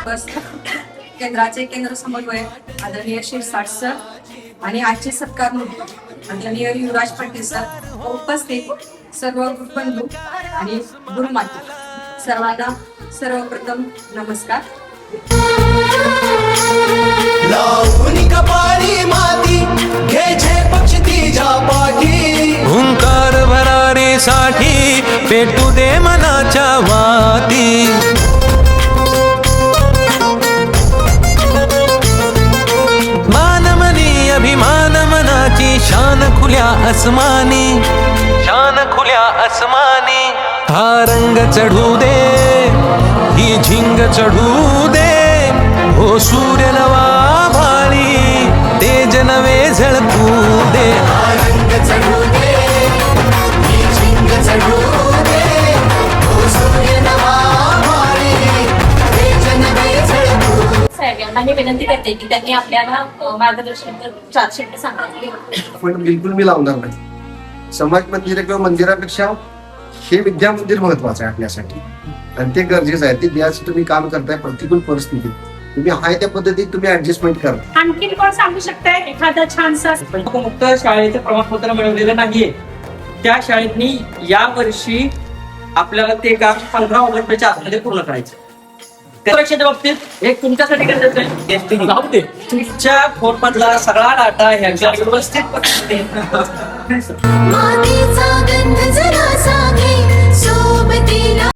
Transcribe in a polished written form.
बस केंद्राचे केंद्र समन्वयक आदरणीय श्री साठ सर आणि आजचे सत्कार म्हणून आदरणीय युवराज पाटील सर उपस्थित सर्व गुरुबंधू आणि गुरुमाता सर्वांना सर्वप्रथम नमस्कार. लावून कपाळी माती घ्यायचे पक्ष तिच्या पाठी हुंकार भरारीसाठी पेटू दे मनाच्या वाती. मानमनी अभिमान मनाची शान खुल्या अस्मानी, शान खुल्या अस्मानी. हा रंग चढू दे, ही झिंग चढू दे, हो सूर्य नवा भाळी तेज नवे झळकू दे. रंग चढू दे, ही झिंग चढू दे, ओ सूर्य नवा भाळी, तेज नवे झळकू. साहेबांना मी विनंती करते की त्यांनी आपल्याला मार्गदर्शन 4 शब्द सांगितले. पण बिलकुल मी लावणार नाही. समाज मंदिर किंवा मंदिरापेक्षा हे विद्या मंदिर महत्वाचं आहे आपल्यासाठी आणि ते गरजेचं आहे. ते द्यायचं तुम्ही काम करताय प्रतिकूल परिस्थितीत तुम्ही आहे त्या पद्धतीत तुम्ही ऍडजस्टमेंट करा. आणखी कोण सांगू शकताय एखादा छानसा मुक्त शाळेचं प्रमाणपत्र मिळवलेलं नाहीये त्या शाळेतनी या वर्षी आपल्याला ते काम 15 ऑगस्टच्या आतमध्ये पूर्ण करायचं. परीक्षेच्या बाबतीत एक तुमच्यासाठी गरजेचं आहे तुमच्या फोन मधला सगळा डाटा ह्याच्या व्यवस्थित मातीचा